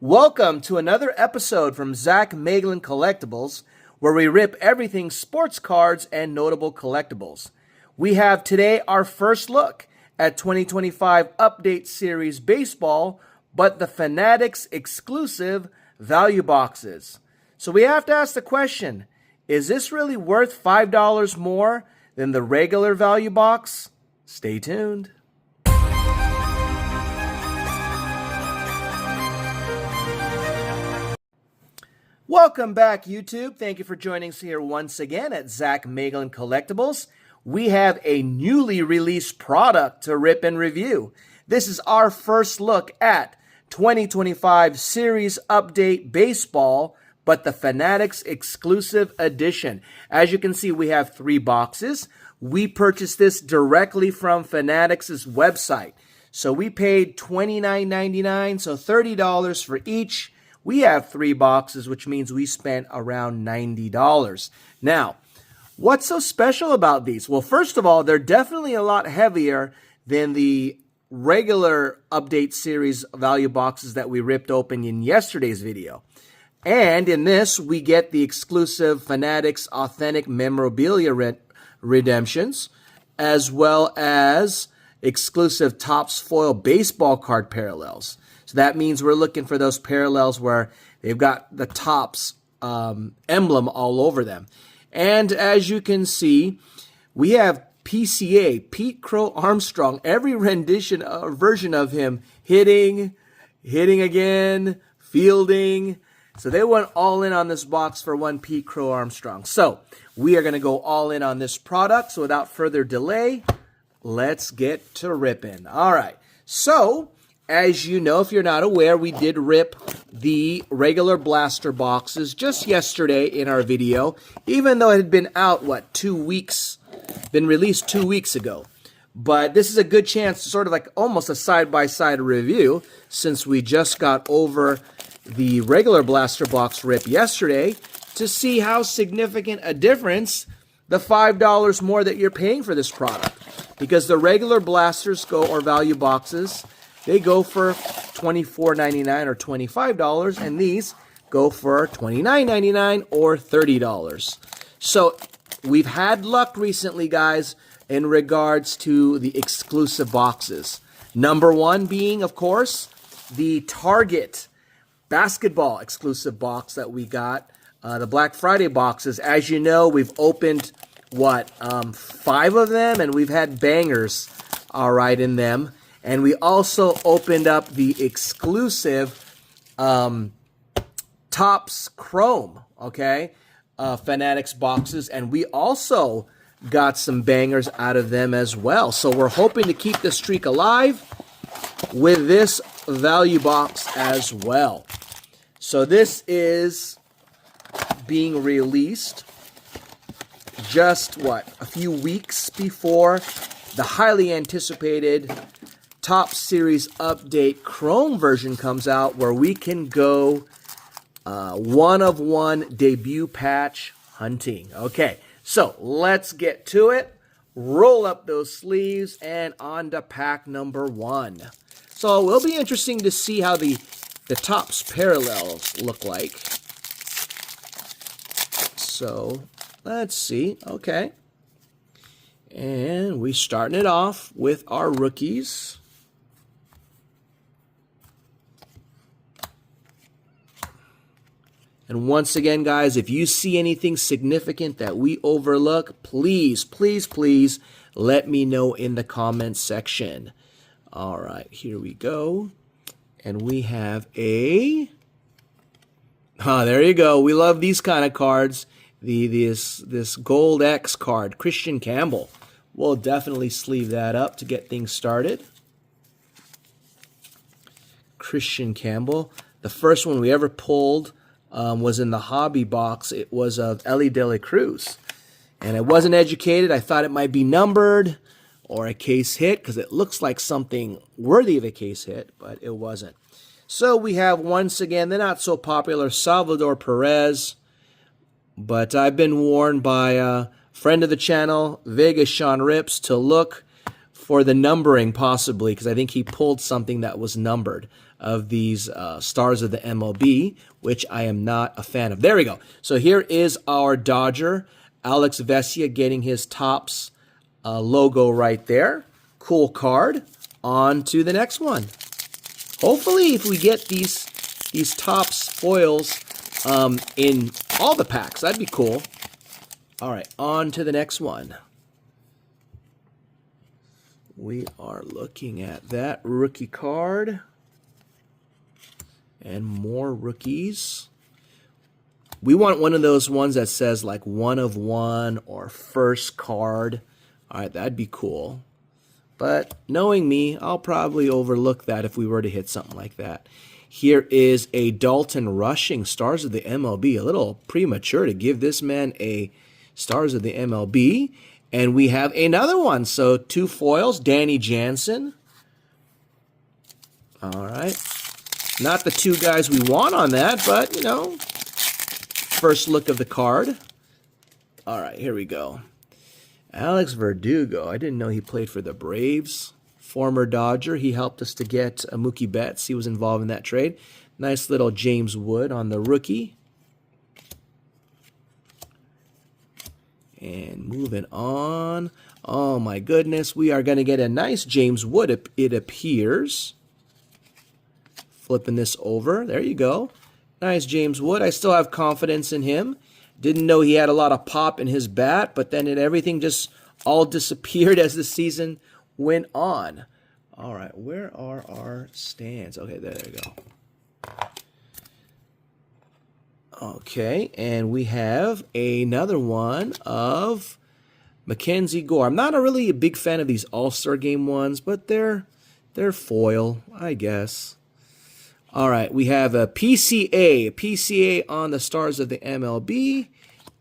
Welcome to another episode from Zach Maglin Collectibles, where we rip everything sports cards and notable collectibles. We have today our first look at 2025 Update Series Baseball, but the Fanatics exclusive value boxes. So we have to ask the question, is this really worth $5 more than the regular value box? Stay tuned. Welcome back, YouTube. Thank you for joining us here once again at Zach Maglin Collectibles. We have a newly released product to rip and review. This is our first look at 2025 Series Update Baseball, but the Fanatics exclusive edition. As you can see, we have 3 boxes. We purchased this directly from Fanatics' website. So we paid $29.99, so $30 for each. We have 3 boxes, which means we spent around $90. Now, what's so special about these? Well, first of all, they're definitely a lot heavier than the regular Update Series value boxes that we ripped open in yesterday's video. And in this, we get the exclusive Fanatics Authentic Memorabilia redemptions, as well as exclusive TOPPS foil baseball card parallels. So that means we're looking for those parallels where they've got the TOPPS emblem all over them. And as you can see, we have PCA, Pete Crow Armstrong, every rendition or version of him hitting again, fielding. So they went all in on this box for one Pete Crow Armstrong. So we are going to go all in on this product. So without further delay, let's get to ripping. All right. So as you know, if you're not aware, we did rip the regular blaster boxes just yesterday in our video, even though it had been out, been released 2 weeks ago. But this is a good chance to sort of like almost a side-by-side review, since we just got over the regular blaster box rip yesterday, to see how significant a difference the $5 more that you're paying for this product. Because the regular blasters or value boxes, they go for $24.99 or $25, and these go for $29.99 or $30. So we've had luck recently, guys, in regards to the exclusive boxes. Number one being, of course, the Target basketball exclusive box that we got, the Black Friday boxes. As you know, we've opened, 5 of them, and we've had bangers, all right, in them. And we also opened up the exclusive TOPPS Chrome, okay, Fanatics boxes. And we also got some bangers out of them as well. So we're hoping to keep the streak alive with this value box as well. So this is being released just, a few weeks before the highly anticipated TOPPS Series Update Chrome version comes out, where we can go one-of-one debut patch hunting. Okay, so let's get to it. Roll up those sleeves and on to pack number 1. So it will be interesting to see how the TOPPS parallels look like. So let's see. Okay. And we're starting it off with our rookies. And once again, guys, if you see anything significant that we overlook, please, please, please let me know in the comments section. All right, here we go. And we have there you go. We love these kind of cards. This Gold X card, Christian Campbell. We'll definitely sleeve that up to get things started. Christian Campbell. The first one we ever pulled was in the hobby box. It was of Ellie De La Cruz. And I wasn't educated. I thought it might be numbered or a case hit, because it looks like something worthy of a case hit, but it wasn't. So we have, once again, the not so popular Salvador Perez. But I've been warned by a friend of the channel, Vegas Sean Rips, to look for the numbering possibly, because I think he pulled something that was numbered. of these stars of the MLB, which I am not a fan of. There we go. So here is our Dodger, Alex Vesia, getting his Topps logo right there. Cool card. On to the next one. Hopefully, if we get these Topps foils in all the packs, that'd be cool. All right, on to the next one. We are looking at that rookie card. And more rookies. We want one of those ones that says like 1 of 1 or first card. All right, that'd be cool. But knowing me, I'll probably overlook that if we were to hit something like that. Here is a Dalton Rushing, Stars of the MLB. A little premature to give this man a Stars of the MLB. And we have another one. So 2 foils, Danny Jansen. All right. Not the 2 guys we want on that, but, you know, first look of the card. All right, here we go. Alex Verdugo. I didn't know he played for the Braves. Former Dodger. He helped us to get Mookie Betts. He was involved in that trade. Nice little James Wood on the rookie. And moving on. Oh, my goodness. We are going to get a nice James Wood, it appears. Flipping this over. There you go. Nice James Wood. I still have confidence in him. Didn't know he had a lot of pop in his bat, but then everything just all disappeared as the season went on. All right, where are our stands? Okay, there you go. Okay, and we have another one of Mackenzie Gore. I'm not really a big fan of these All-Star Game ones, but they're foil, I guess. All right, we have a PCA on the Stars of the MLB,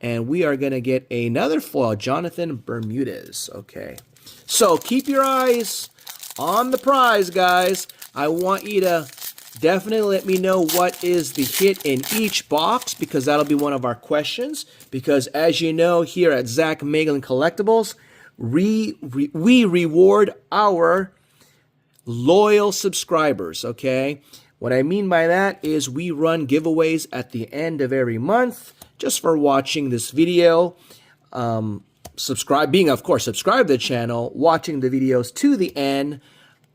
and we are going to get another foil, Jonathan Bermudez. Okay, so keep your eyes on the prize, guys. I want you to definitely let me know what is the hit in each box, because that'll be one of our questions. Because as you know, here at Zach Magellan Collectibles, we reward our loyal subscribers, okay? What I mean by that is we run giveaways at the end of every month just for watching this video, being of course subscribed to the channel, watching the videos to the end,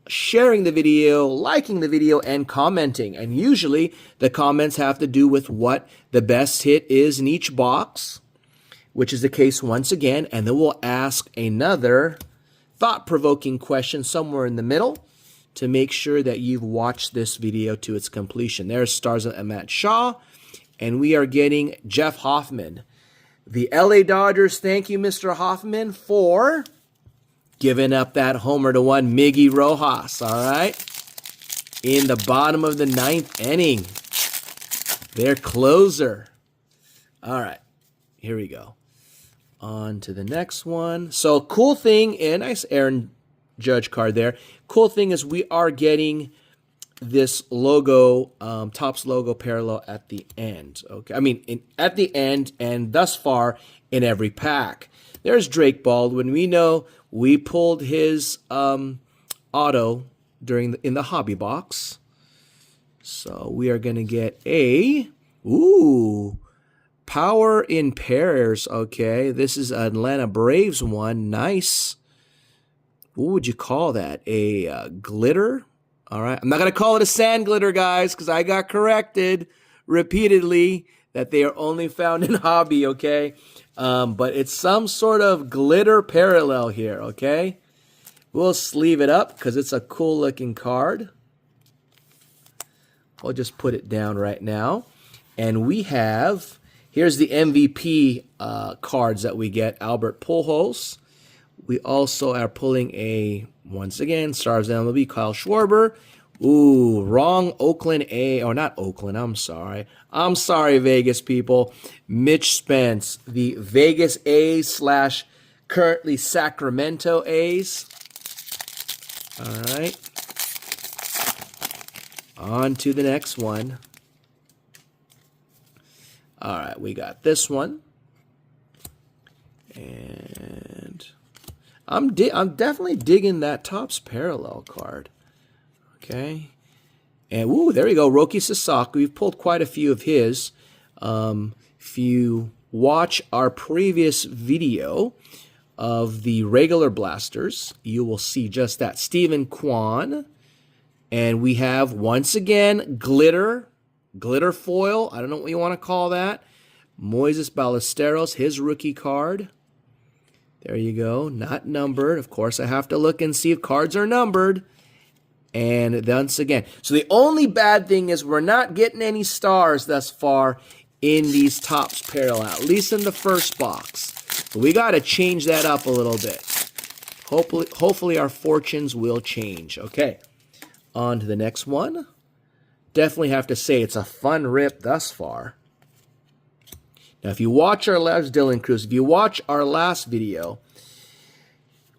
sharing the video, liking the video, and commenting. And usually the comments have to do with what the best hit is in each box, which is the case once again. And then we'll ask another thought-provoking question somewhere in the middle to make sure that you've watched this video to its completion. There's Stars of Matt Shaw, and we are getting Jeff Hoffman. The LA Dodgers, thank you, Mr. Hoffman, for giving up that homer to one Miggy Rojas, all right? In the bottom of the 9th inning. Their closer. All right, here we go. On to the next one. So cool thing, and nice Aaron Judge card there. Cool thing is we are getting this logo, Topps logo parallel at the end. Okay, I mean at the end and thus far in every pack. There's Drake Baldwin. We know we pulled his auto in the hobby box. So we are going to get a power in pairs. Okay, this is an Atlanta Braves one. Nice. What would you call that? A glitter? All right. I'm not going to call it a sand glitter, guys, because I got corrected repeatedly that they are only found in hobby, okay? But it's some sort of glitter parallel here, okay? We'll sleeve it up because it's a cool-looking card. I'll just put it down right now. And we have, here's the MVP cards that we get, Albert Pujols. We also are pulling once again, Stars MLB, Kyle Schwarber. Ooh, wrong Oakland not Oakland, I'm sorry. I'm sorry, Vegas people. Mitch Spence, the Vegas A's / currently Sacramento A's. All right. On to the next one. All right, we got this one. And I'm definitely digging that Topps parallel card. Okay. And, woo, there you go, Roki Sasaki. We've pulled quite a few of his. If you watch our previous video of the regular blasters, you will see just that. Stephen Kwan. And we have, once again, glitter foil. I don't know what you want to call that. Moises Ballesteros, his rookie card. There you go. Not numbered. Of course, I have to look and see if cards are numbered. And once again. So the only bad thing is we're not getting any stars thus far in these Topps parallel, at least in the first box. So we got to change that up a little bit. Hopefully our fortunes will change. Okay. On to the next one. Definitely have to say it's a fun rip thus far. Now, if you watch our last Dylan Cruz, if you watch our last video,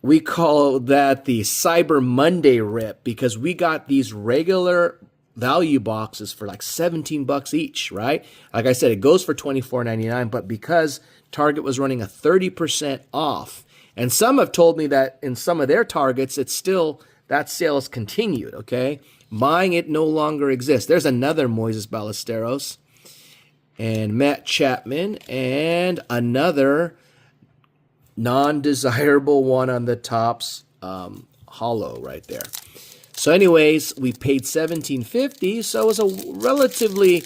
we call that the Cyber Monday rip because we got these regular value boxes for like 17 bucks each, right? Like I said, it goes for $24.99, but because Target was running a 30% off, and some have told me that in some of their Targets, it's still, that sale is continued, okay? Buying it no longer exists. There's another Moises Ballesteros and Matt Chapman and another non-desirable one on the Topps holo right there. So anyways, we paid $17.50, so it was a relatively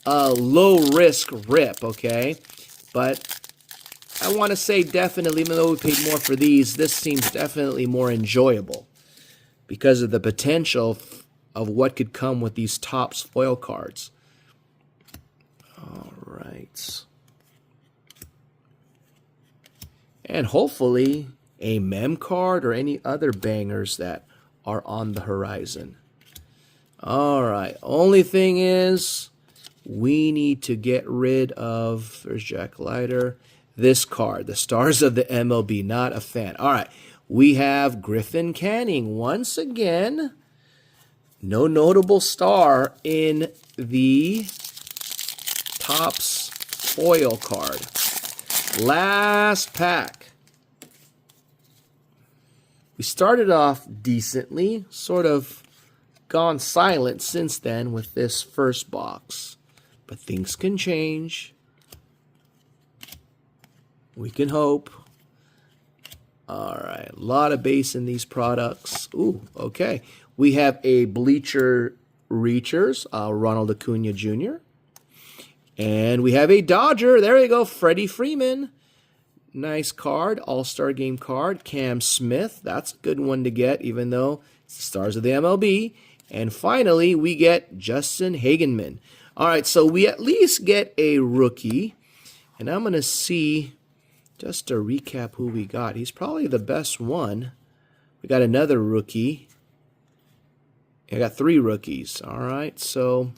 low-risk rip, okay? But I want to say definitely, even though we paid more for these, this seems definitely more enjoyable because of the potential of what could come with these Topps foil cards. All right. And hopefully a mem card or any other bangers that are on the horizon. All right. Only thing is we need to get rid of, there's Jack Leiter, this card, the Stars of the MLB. Not a fan. All right. We have Griffin Canning once again. No notable star in the Topps foil card. Last pack. We started off decently, sort of gone silent since then with this first box. But things can change. We can hope. All right, a lot of base in these products. Ooh, okay. We have a Bleacher Reachers, Ronald Acuna Jr. And we have a Dodger. There you go, Freddie Freeman. Nice card, All-Star Game card. Cam Smith, that's a good one to get, even though it's the Stars of the MLB. And finally, we get Justin Hagenman. All right, so we at least get a rookie. And I'm going to see, just to recap who we got. He's probably the best one. We got another rookie. I got 3 rookies. All right, so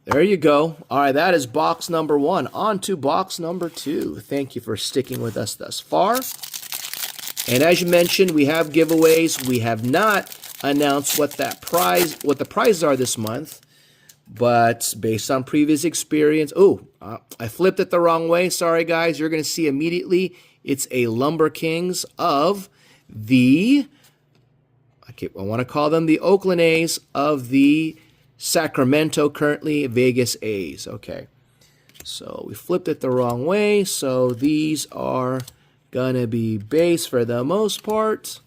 there you go. All right, that is box number 1. On to box number 2. Thank you for sticking with us thus far. And as you mentioned, we have giveaways. We have not announced what the prizes are this month, but based on previous experience, I flipped it the wrong way. Sorry, guys. You're going to see immediately it's a Lumber Kings of the, I want to call them the Oakland A's of the Sacramento, currently Vegas A's. Okay, so we flipped it the wrong way. So these are going to be base for the most part,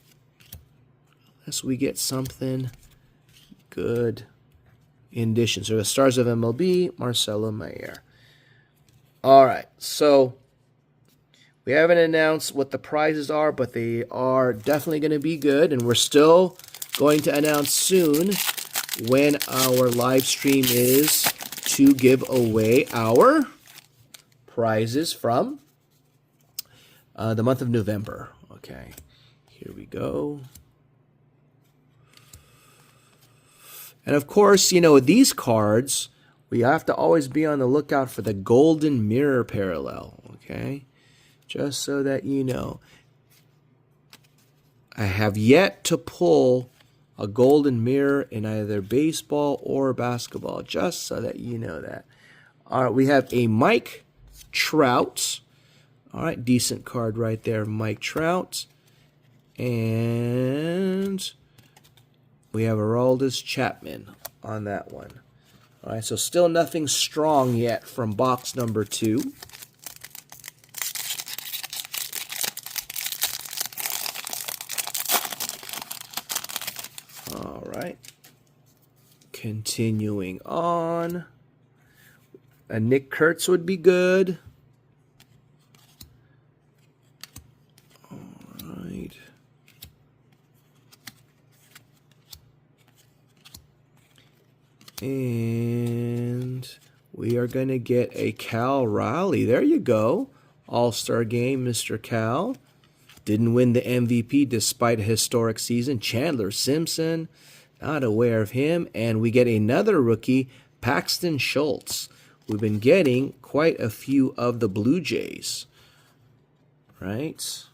unless we get something good in addition. So the Stars of MLB, Marcelo Mayer. All right, so we haven't announced what the prizes are, but they are definitely going to be good, and we're still going to announce soon when our live stream is to give away our prizes from the month of November. Okay, here we go. And of course, you know, these cards, we have to always be on the lookout for the Golden Mirror parallel, okay? Just so that you know. I have yet to pull a Golden Mirror in either baseball or basketball, just so that you know that. All right, we have a Mike Trout. All right, decent card right there, Mike Trout. And we have Aroldis Chapman. on that one. All right, so still nothing strong yet from box number 2. All right. Continuing on. A Nick Kurtz would be good. All right. And we are going to get a Cal Raleigh. There you go. All-Star game, Mr. Cal. Didn't win the MVP despite a historic season. Chandler Simpson, not aware of him. And we get another rookie, Paxton Schultz. We've been getting quite a few of the Blue Jays. Right?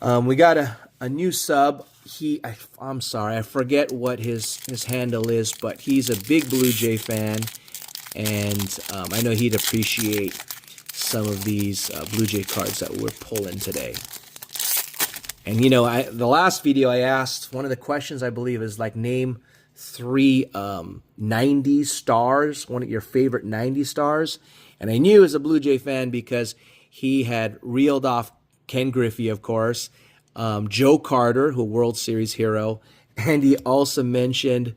We got a new sub. I'm sorry, I forget what his handle is, but he's a big Blue Jay fan. And I know he'd appreciate some of these Blue Jay cards that we're pulling today. And, you know, the last video I asked, one of the questions I believe is like name 3 90s stars, one of your favorite 90s stars. And I knew he was a Blue Jay fan because he had reeled off Ken Griffey, of course, Joe Carter, who World Series hero, and he also mentioned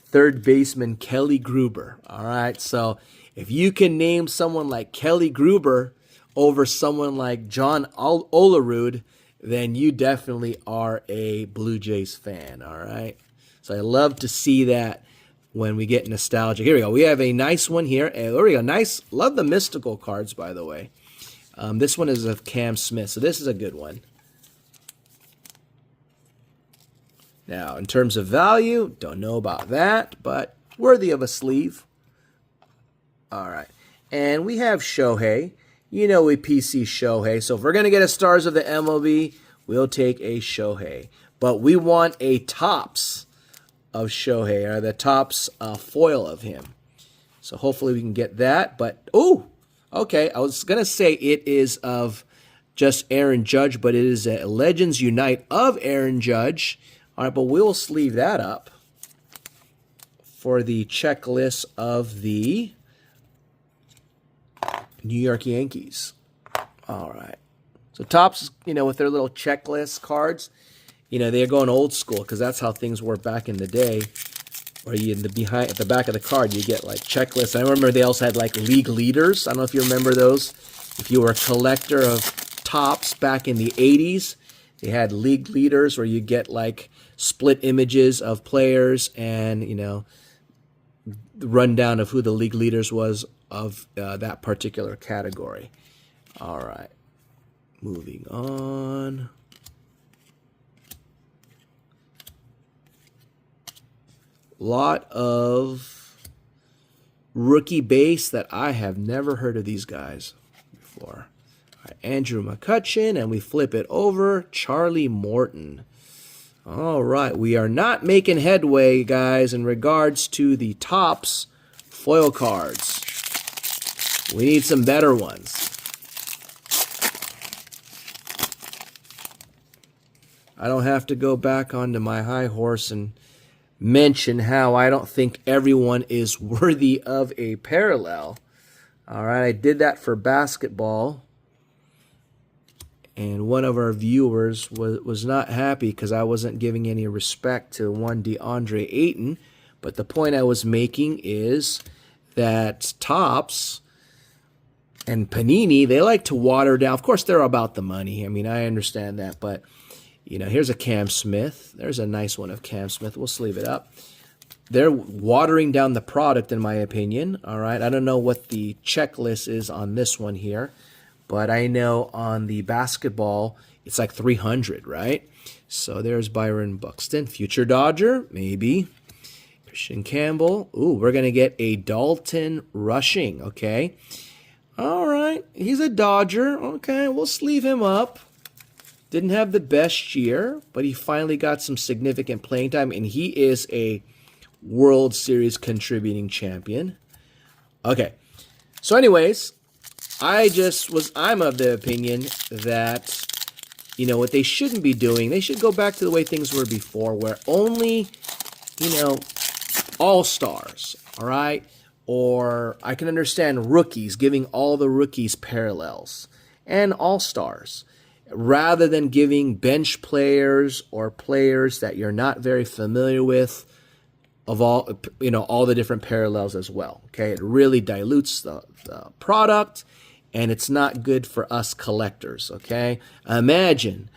third baseman Kelly Gruber. All right, so if you can name someone like Kelly Gruber over someone like John Olerud, then you definitely are a Blue Jays fan, all right? So I love to see that when we get nostalgic. Here we go. We have a nice one here. There we go. Nice. Love the mystical cards, by the way. This one is of Cam Smith, so this is a good one. Now, in terms of value, don't know about that, but worthy of a sleeve. All right. And we have Shohei. You know we PC Shohei. So if we're going to get a Stars of the MLB, we'll take a Shohei. But we want a Topps of Shohei, or the Topps foil of him. So hopefully we can get that. But, oh, okay. I was going to say it is of just Aaron Judge, but it is a Legends Unite of Aaron Judge. All right, but we'll sleeve that up for the checklist of the New York Yankees. All right. So Topps, you know, with their little checklist cards, you know, they're going old school because that's how things were back in the day. Where you at the back of the card, you get like checklists. I remember they also had like league leaders. I don't know if you remember those. If you were a collector of Topps back in the 80s, they had league leaders where you get like split images of players and, you know, the rundown of who the league leaders was of that particular category. All right. Moving on. Lot of rookie base that I have never heard of these guys before. All right, Andrew McCutchen, and we flip it over. Charlie Morton. All right, we are not making headway, guys, in regards to the Topps foil cards. We need some better ones. I don't have to go back onto my high horse and mention how I don't think everyone is worthy of a parallel. All right, I did that for basketball. And one of our viewers was not happy because I wasn't giving any respect to one DeAndre Ayton. But the point I was making is that Topps and Panini, they like to water down. Of course, they're about the money. I mean, I understand that. But, you know, here's a Cam Smith. There's a nice one of Cam Smith. We'll sleeve it up. They're watering down the product, in my opinion. All right. I don't know what the checklist is on this one here. But I know on the basketball, it's like 300, right? So there's Byron Buxton. Future Dodger, maybe. Christian Campbell. Ooh, we're going to get a Dalton Rushing, okay? All right, he's a Dodger. Okay, we'll sleeve him up. Didn't have the best year, but he finally got some significant playing time, and he is a World Series contributing champion. Okay, so anyways, I'm of the opinion that what they shouldn't be doing, they should go back to the way things were before, where only, all-stars, all right? Or I can understand rookies, giving all the rookies parallels, and all-stars, rather than giving bench players or players that you're not very familiar with of all the different parallels as well. Okay, it really dilutes the product, and it's not good for us collectors. Okay, imagine,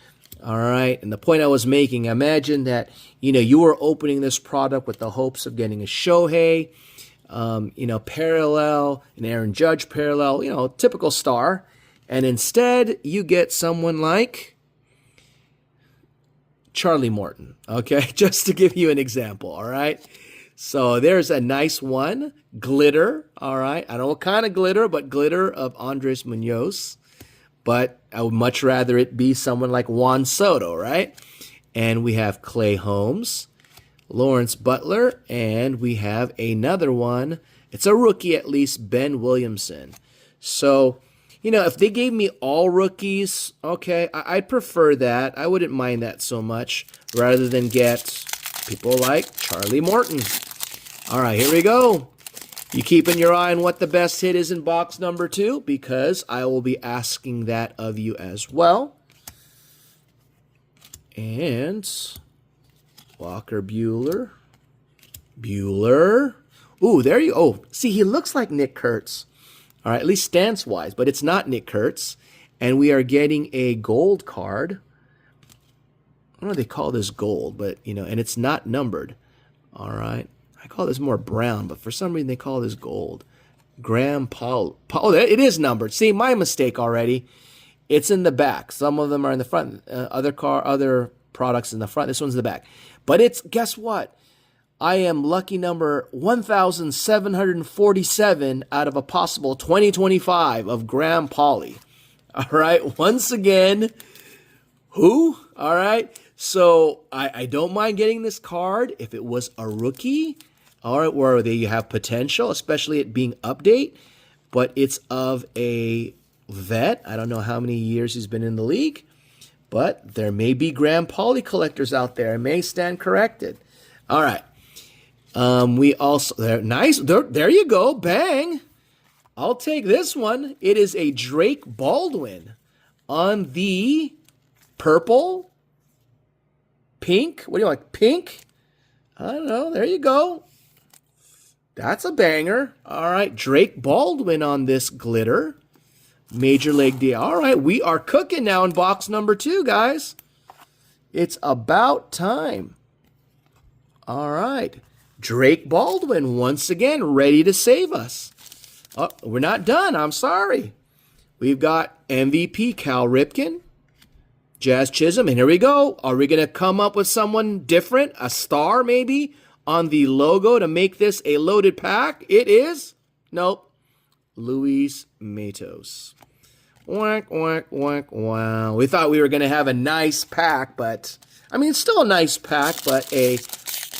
all right, and the point I was making, imagine that you were opening this product with the hopes of getting a Shohei, parallel, an Aaron Judge parallel, typical star. And instead, you get someone like Charlie Morton, okay? Just to give you an example, all right? So there's a nice one, glitter, all right? I don't know what kind of glitter, but glitter of Andres Munoz. But I would much rather it be someone like Juan Soto, right? And we have Clay Holmes, Lawrence Butler, and we have another one. It's a rookie at least, Ben Williamson. So if they gave me all rookies, okay, I'd prefer that. I wouldn't mind that so much, rather than get people like Charlie Morton. All right, here we go. You keeping your eye on what the best hit is in box number 2, because I will be asking that of you as well. And Walker Buehler. Ooh, there you go. Oh, see, he looks like Nick Kurtz. All right, at least stance-wise, but it's not Nick Kurtz. And we are getting a gold card. I don't know if they call this gold, but, and it's not numbered. All right. I call this more brown, but for some reason they call this gold. Graham Paul. Oh, it is numbered. See, my mistake already. It's in the back. Some of them are in the front. Other products in the front. This one's in the back. But it's, guess what? I am lucky number 1,747 out of a possible 2025 of Graham Pauley. All right. Once again, who? All right. So I don't mind getting this card if it was a rookie. All right. Where they have potential, especially it being update. But it's of a vet. I don't know how many years he's been in the league. But there may be Graham Pauley collectors out there. I may stand corrected. All right. We also, they're nice. There you go. Bang. I'll take this one. It is a Drake Baldwin on the purple, pink. What do you like? Pink? I don't know. There you go. That's a banger. All right. Drake Baldwin on this glitter. Major League D. All right. We are cooking now in box number 2, guys. It's about time. All right. Drake Baldwin, once again, ready to save us. Oh, we're not done. I'm sorry. We've got MVP Cal Ripken, Jazz Chisholm, and here we go. Are we going to come up with someone different, a star maybe, on the logo to make this a loaded pack? It is? Nope. Luis Matos. Whack, whack, whack, wow. We thought we were going to have a nice pack, but, I mean, it's still a nice pack, but a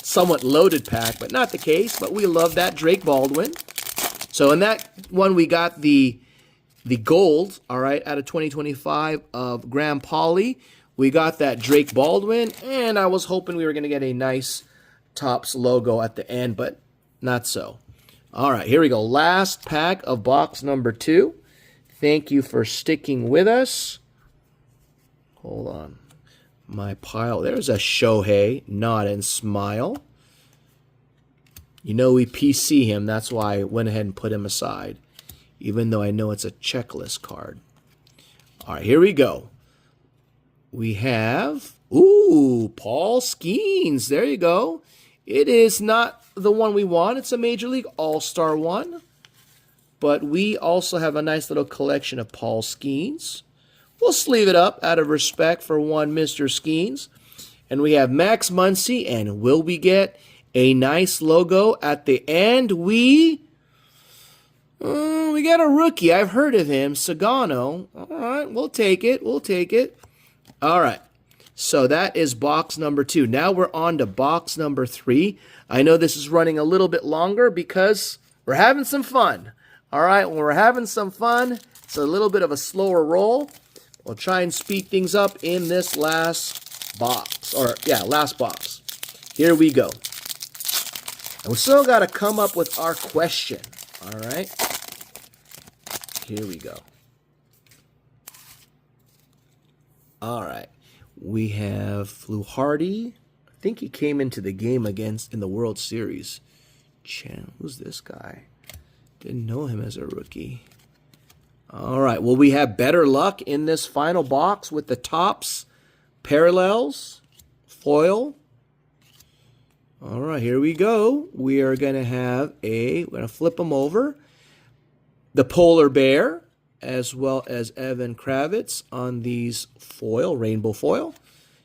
somewhat loaded pack, but not the case. But we love that Drake Baldwin. So in that one, we got the gold, all right, out of 2025 of Graham Pauley. We got that Drake Baldwin, and I was hoping we were going to get a nice TOPPS logo at the end, but not so. All right, here we go. Last pack of box number 2. Thank you for sticking with us. Hold on. My pile. There's a Shohei, nod and smile. We PC him. That's why I went ahead and put him aside, even though I know it's a checklist card. All right, here we go. We have, Paul Skeens. There you go. It is not the one we want. It's a Major League All-Star one. But we also have a nice little collection of Paul Skeens. We'll sleeve it up out of respect for one Mr. Skeens. And we have Max Muncy. And will we get a nice logo at the end? We got a rookie. I've heard of him. Sagano. All right, we'll take it. We'll take it. All right. So that is box number 2. Now we're on to box number 3. I know this is running a little bit longer because we're having some fun. All right, when we're having some fun, it's a little bit of a slower roll. We'll try and speed things up in this last box. Last box. Here we go. And we still got to come up with our question. All right. Here we go. All right. We have Fluharty. I think he came into the game in the World Series. Who's this guy? Didn't know him as a rookie. All right. Will we have better luck in this final box with the Topps Parallels foil? All right. Here we go. We are going to have we're going to flip them over. The Polar Bear, as well as Evan Kravitz on these rainbow foil.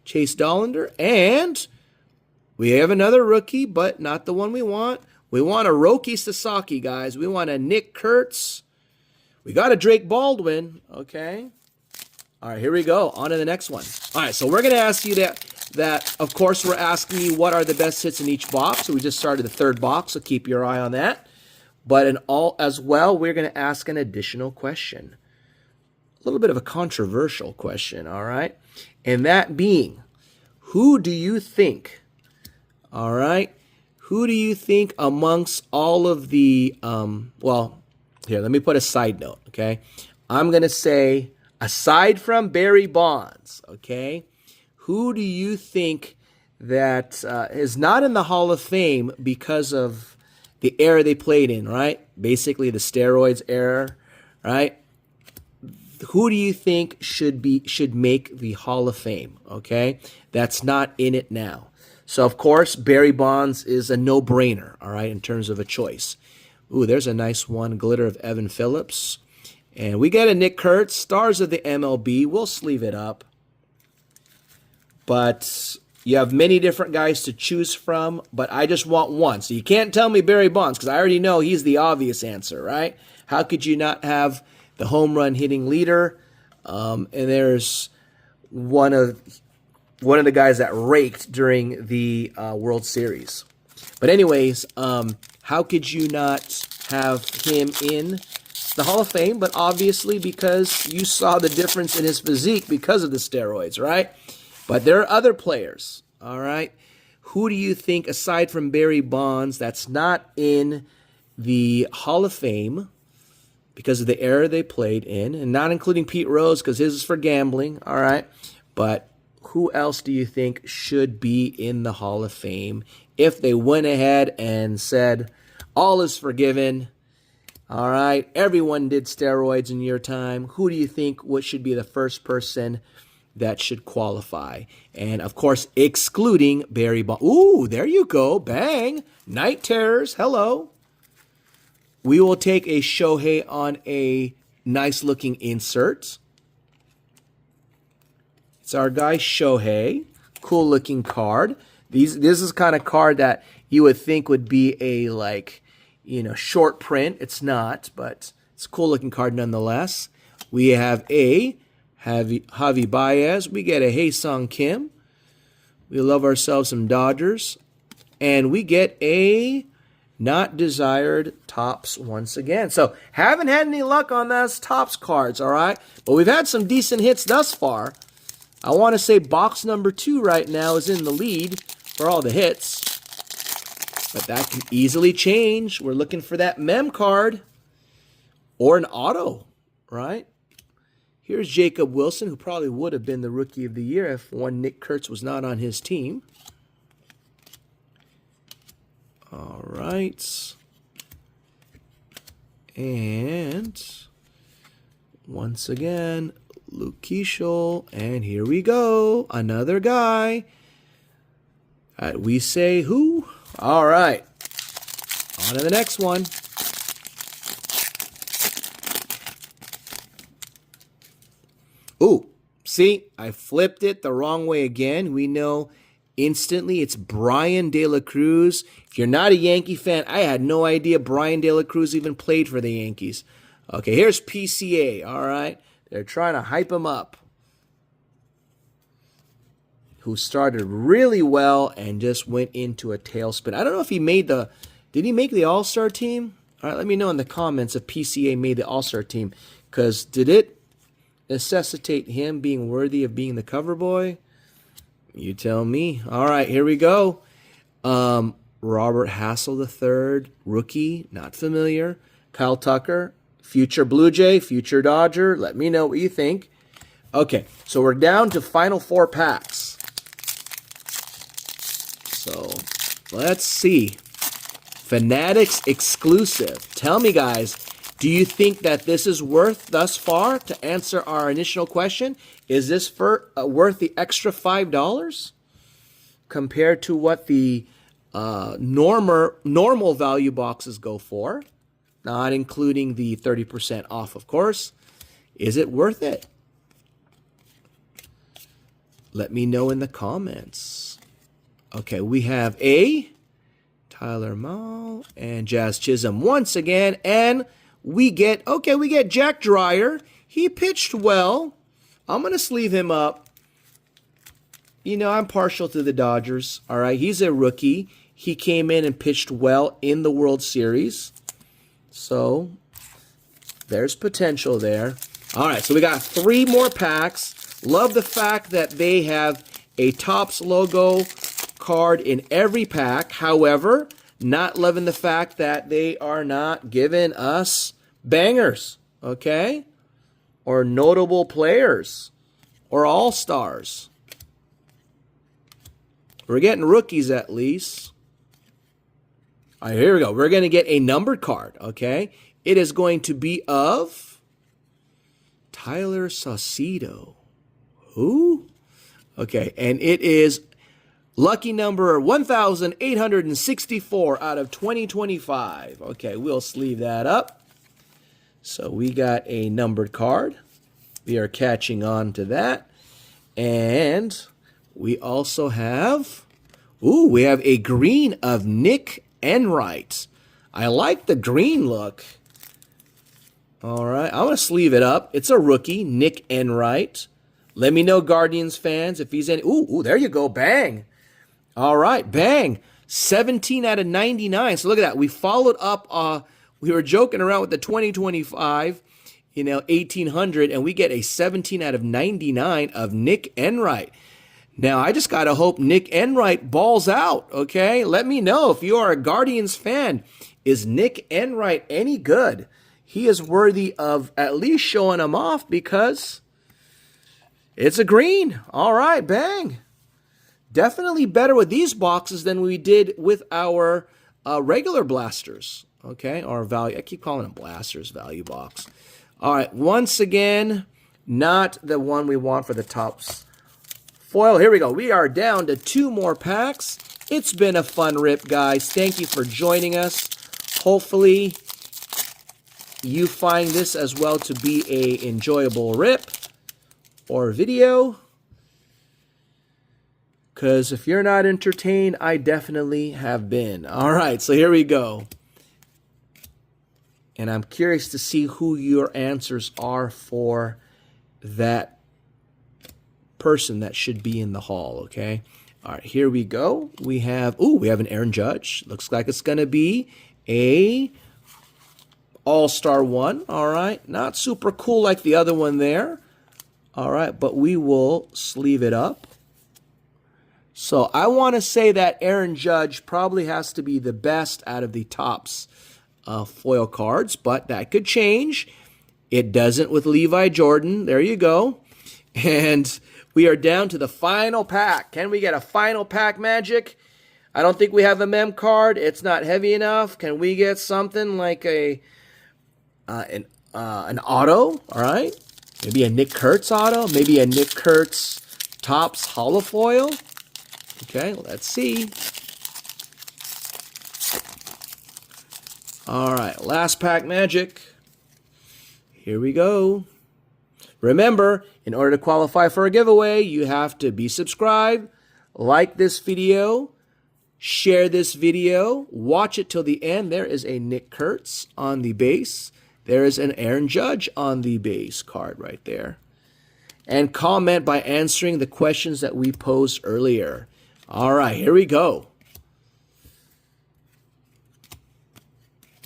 Chase Dollander. And we have another rookie, but not the one we want. We want a Roki Sasaki, guys. We want a Nick Kurtz. We got a Drake Baldwin. Okay. All right, here we go. On to the next one. All right, so we're going to ask you that, of course, we're asking you what are the best hits in each box. So we just started the third box, so keep your eye on that. But as well, we're going to ask an additional question. A little bit of a controversial question, all right? And that being, who do you think, all right, who do you think amongst all of the, here, let me put a side note, okay? I'm going to say, aside from Barry Bonds, okay, who do you think that is not in the Hall of Fame because of the era they played in, right? Basically the steroids era, right? Who do you think should make the Hall of Fame, okay? That's not in it now. So, of course, Barry Bonds is a no-brainer, all right, in terms of a choice. Ooh, there's a nice one, glitter of Evan Phillips. And we get a Nick Kurtz, stars of the MLB. We'll sleeve it up. But you have many different guys to choose from, but I just want one. So you can't tell me Barry Bonds because I already know he's the obvious answer, right? How could you not have the home run hitting leader? And there's one of the guys that raked during the World Series. But anyways, how could you not have him in the Hall of Fame? But obviously because you saw the difference in his physique because of the steroids, right? But there are other players, all right? Who do you think, aside from Barry Bonds, that's not in the Hall of Fame because of the era they played in, and not including Pete Rose because his is for gambling, all right? But who else do you think should be in the Hall of Fame if they went ahead and said, all is forgiven, all right? Everyone did steroids in your time. Who do you think should be the first person that should qualify? And, of course, excluding Barry Bonds. Ooh, there you go. Bang. Night Terrors. Hello. We will take a Shohei on a nice-looking insert. It's our guy Shohei. Cool-looking card. This is kind of card that you would think would be a, short print. It's not, but it's a cool-looking card nonetheless. We have a Javi Baez. We get a Hae-Sung Kim. We love ourselves some Dodgers. And we get a not desired Topps once again. So haven't had any luck on those Topps cards, all right? But we've had some decent hits thus far. I want to say box number 2 right now is in the lead for all the hits. But that can easily change. We're looking for that mem card or an auto, right? Here's Jacob Wilson, who probably would have been the Rookie of the Year if one Nick Kurtz was not on his team. All right. And once again, Luke Keeschel. And here we go. Another guy. We say who? All right. On to the next one. Ooh, see, I flipped it the wrong way again. We know instantly it's Brian De La Cruz. If you're not a Yankee fan, I had no idea Brian De La Cruz even played for the Yankees. Okay, here's PCA, all right? They're trying to hype him up. Who started really well and just went into a tailspin. I don't know if he did he make the All-Star team? All right, let me know in the comments if PCA made the All-Star team. Because did it necessitate him being worthy of being the cover boy? You tell me. All right, here we go. Robert Hassel III, rookie, not familiar. Kyle Tucker, future Blue Jay, future Dodger. Let me know what you think. Okay, so we're down to final 4 packs. So let's see. Fanatics exclusive. Tell me, guys, do you think that this is worth thus far to answer our initial question? Is this worth the extra $5 compared to what the normal value boxes go for? Not including the 30% off, of course. Is it worth it? Let me know in the comments. Okay, we have Tyler Mall and Jazz Chisholm once again, and we get Jack Dreyer. He pitched well. I'm going to sleeve him up. You know, I'm partial to the Dodgers. All right, he's a rookie. He came in and pitched well in the World Series. So, there's potential there. All right, so we got 3 more packs. Love the fact that they have a TOPPS logo card in every pack. However, not loving the fact that they are not giving us bangers, okay? Or notable players, or all-stars. We're getting rookies at least. All right, here we go. We're going to get a numbered card, okay? It is going to be of Tyler Saucedo. Who? Okay, and it is lucky number 1,864 out of 2025. Okay, we'll sleeve that up. So we got a numbered card. We are catching on to that. And we also have, we have a green of Nick Enright. I like the green look. All right, I'm going to sleeve it up. It's a rookie, Nick Enright. Let me know, Guardians fans, if he's any. Ooh, there you go, bang. All right, bang. 17 out of 99. So look at that. We followed up, we were joking around with the 2025, 1800, and we get a 17 out of 99 of Nick Enright. Now, I just got to hope Nick Enright balls out, okay? Let me know if you are a Guardians fan. Is Nick Enright any good? He is worthy of at least showing him off because it's a green. All right, bang. Definitely better with these boxes than we did with our regular blasters, okay? Or value. I keep calling them blasters, value box. All right, once again, not the one we want for the TOPPS foil. Here we go. We are down to 2 more packs. It's been a fun rip, guys. Thank you for joining us. Hopefully, you find this as well to be a enjoyable rip or video. Because if you're not entertained, I definitely have been. All right, so here we go. And I'm curious to see who your answers are for that person that should be in the hall, okay? All right, here we go. We have an Aaron Judge. Looks like it's going to be a All-Star one. All right, not super cool like the other one there. All right, but we will sleeve it up. So I want to say that Aaron Judge probably has to be the best out of the TOPPS foil cards, but that could change. It doesn't with Levi Jordan. There you go. And we are down to the final pack. Can we get a final pack, Magic? I don't think we have a mem card. It's not heavy enough. Can we get something like an auto? All right. Maybe a Nick Kurtz auto. Maybe a Nick Kurtz TOPPS holo foil. Okay, let's see. All right, last pack, Magic. Here we go. Remember, in order to qualify for a giveaway, you have to be subscribed, like this video, share this video, watch it till the end. There is a Nick Kurtz on the base. There is an Aaron Judge on the base card right there. And comment by answering the questions that we posed earlier. All right, here we go.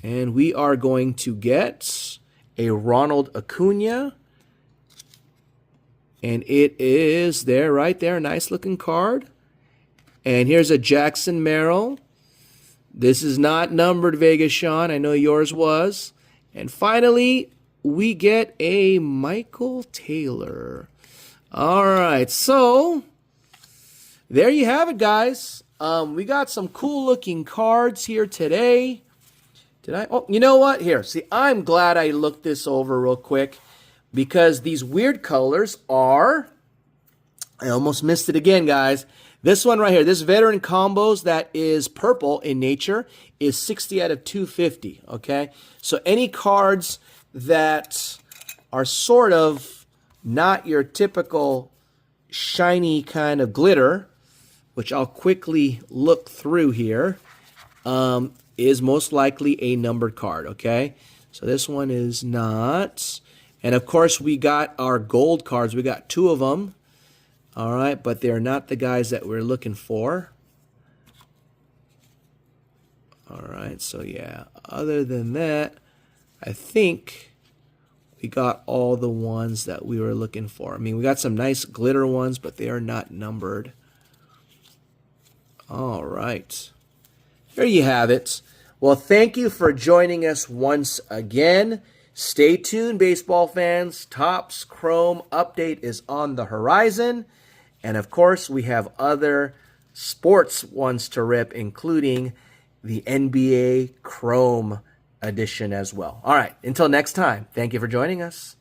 And we are going to get a Ronald Acuna And it is there, right there. Nice looking card. And here's a Jackson Merrill. This is not numbered, Vegas Sean. I know yours was. And finally, we get a Michael Taylor. All right, so there you have it, guys. We got some cool looking cards here today. Oh, you know what? Here, see, I'm glad I looked this over real quick because these weird colors are, I almost missed it again, guys. This one right here, this Veteran Combos that is purple in nature is 60 out of 250, okay? So any cards that are sort of not your typical shiny kind of glitter, which I'll quickly look through here, is most likely a numbered card, okay? So this one is not. And of course, we got our gold cards. We got 2 of them. All right, but they're not the guys that we're looking for. All right, so yeah, other than that, I think we got all the ones that we were looking for. I mean, we got some nice glitter ones, but they are not numbered. All right, there you have it. Well, thank you for joining us once again. Stay tuned, baseball fans. Topps Chrome update is on the horizon. And of course, we have other sports ones to rip, including the NBA Chrome edition as well. All right, until next time, thank you for joining us.